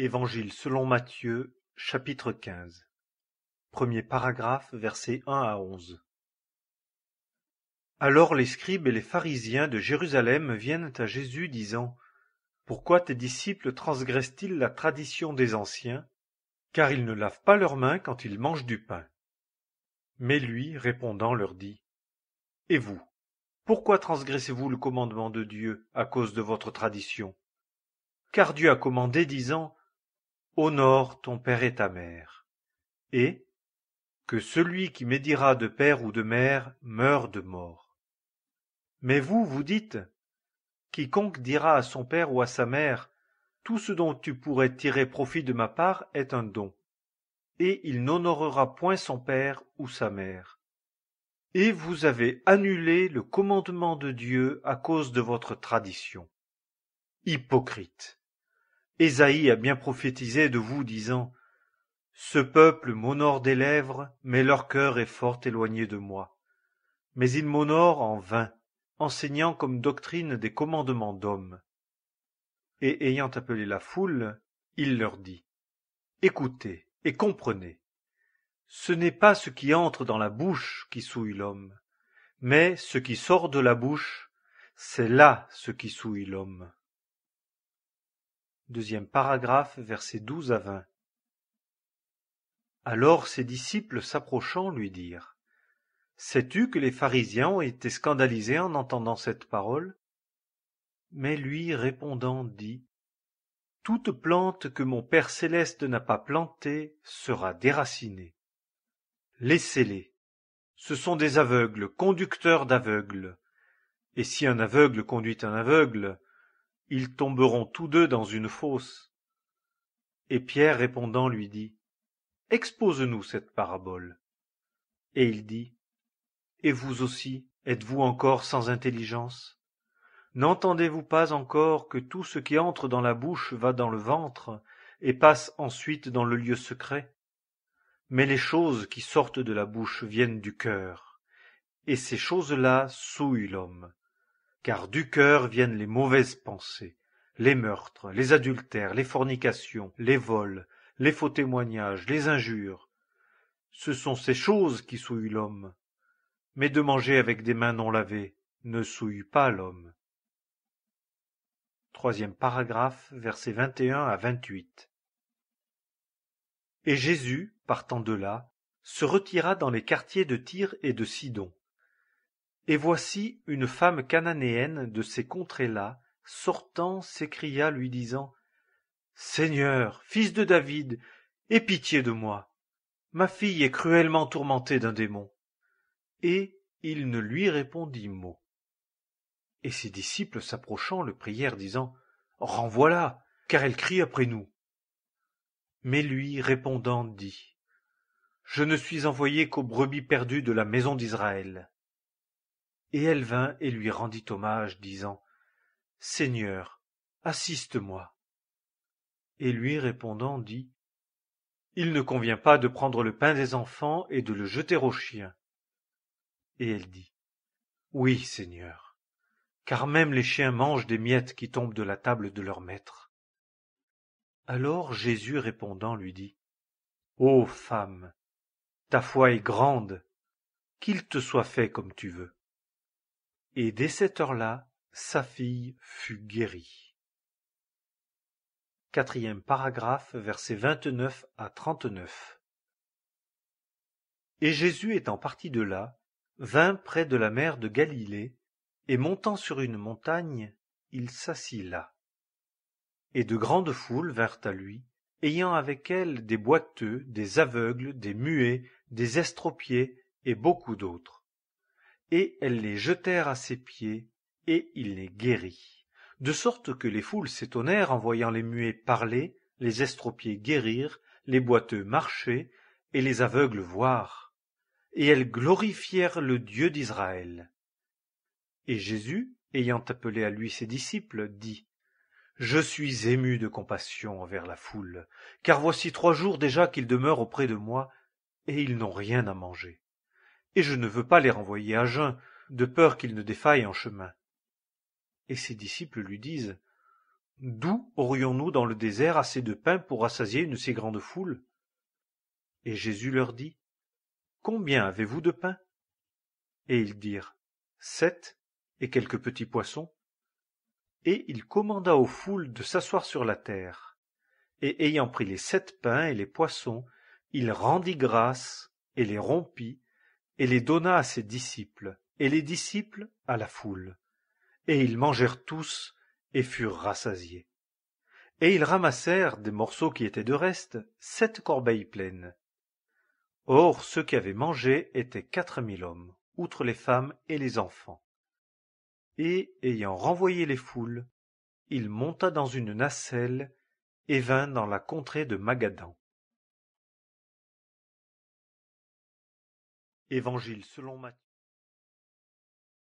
Évangile selon Matthieu, chapitre 15. Premier paragraphe, versets 1 à 11. Alors les scribes et les pharisiens de Jérusalem viennent à Jésus disant: Pourquoi tes disciples transgressent-ils la tradition des anciens, car ils ne lavent pas leurs mains quand ils mangent du pain? Mais lui, répondant, leur dit: Et vous, pourquoi transgressez-vous le commandement de Dieu à cause de votre tradition? Car Dieu a commandé, disant: Honore ton père et ta mère, et que celui qui médira de père ou de mère meure de mort. Mais vous, vous dites: Quiconque dira à son père ou à sa mère: Tout ce dont tu pourrais tirer profit de ma part est un don, et il n'honorera point son père ou sa mère. Et vous avez annulé le commandement de Dieu à cause de votre tradition. Hypocrite! Ésaïe a bien prophétisé de vous, disant: Ce peuple m'honore des lèvres, mais leur cœur est fort éloigné de moi. Mais ils m'honorent en vain, enseignant comme doctrine des commandements d'hommes. Et ayant appelé la foule, il leur dit: Écoutez et comprenez. Ce n'est pas ce qui entre dans la bouche qui souille l'homme, mais ce qui sort de la bouche, c'est là ce qui souille l'homme. Deuxième paragraphe, versets 12 à 20. Alors ses disciples s'approchant lui dirent: Sais-tu que les pharisiens ont été scandalisés en entendant cette parole? Mais lui répondant dit: Toute plante que mon Père céleste n'a pas plantée sera déracinée. Laissez-les. Ce sont des aveugles, conducteurs d'aveugles. Et si un aveugle conduit un aveugle, ils tomberont tous deux dans une fosse. Et Pierre répondant lui dit: Expose-nous cette parabole. Et il dit: Et vous aussi, êtes-vous encore sans intelligence? N'entendez-vous pas encore que tout ce qui entre dans la bouche va dans le ventre et passe ensuite dans le lieu secret? Mais les choses qui sortent de la bouche viennent du cœur, et ces choses-là souillent l'homme. Car du cœur viennent les mauvaises pensées, les meurtres, les adultères, les fornications, les vols, les faux témoignages, les injures. Ce sont ces choses qui souillent l'homme. Mais de manger avec des mains non lavées ne souille pas l'homme. Troisième paragraphe, versets 21 à 28. Et Jésus, partant de là, se retira dans les quartiers de Tyr et de Sidon. Et voici une femme cananéenne de ces contrées-là, sortant, s'écria, lui disant: Seigneur, fils de David, aie pitié de moi. Ma fille est cruellement tourmentée d'un démon. Et il ne lui répondit mot. Et ses disciples s'approchant le prièrent, disant: Renvoie-la, car elle crie après nous. Mais lui, répondant, dit: Je ne suis envoyé qu'aux brebis perdues de la maison d'Israël. Et elle vint et lui rendit hommage, disant: Seigneur, assiste-moi. Et lui, répondant, dit: Il ne convient pas de prendre le pain des enfants et de le jeter aux chiens. Et elle dit: Oui, Seigneur, car même les chiens mangent des miettes qui tombent de la table de leur maître. Alors Jésus répondant lui dit: Ô femme, ta foi est grande, qu'il te soit fait comme tu veux. Et dès cette heure-là, sa fille fut guérie. Quatrième paragraphe, versets 29 à 39. Et Jésus étant parti de là, vint près de la mer de Galilée, et montant sur une montagne, il s'assit là. Et de grandes foules vinrent à lui, ayant avec elles des boiteux, des aveugles, des muets, des estropiés, et beaucoup d'autres. Et elles les jetèrent à ses pieds, et il les guérit. De sorte que les foules s'étonnèrent en voyant les muets parler, les estropiés guérir, les boiteux marcher, et les aveugles voir. Et elles glorifièrent le Dieu d'Israël. Et Jésus, ayant appelé à lui ses disciples, dit: Je suis ému de compassion envers la foule, car voici 3 jours déjà qu'ils demeurent auprès de moi, et ils n'ont rien à manger. Et je ne veux pas les renvoyer à jeun, de peur qu'ils ne défaillent en chemin. Et ses disciples lui disent: d'où aurions-nous dans le désert assez de pain pour rassasier une si grande foule? Et Jésus leur dit, Combien avez-vous de pain? Et ils dirent, 7, et quelques petits poissons. Et il commanda aux foules de s'asseoir sur la terre. Et ayant pris les 7 pains et les poissons, il rendit grâce, et les rompit, et les donna à ses disciples, et les disciples à la foule. Et ils mangèrent tous, et furent rassasiés. Et ils ramassèrent des morceaux qui étaient de reste, 7 corbeilles pleines. Or ceux qui avaient mangé étaient 4000 hommes, outre les femmes et les enfants. Et, ayant renvoyé les foules, il monta dans une nacelle et vint dans la contrée de Magadan. Évangile selon Matthieu.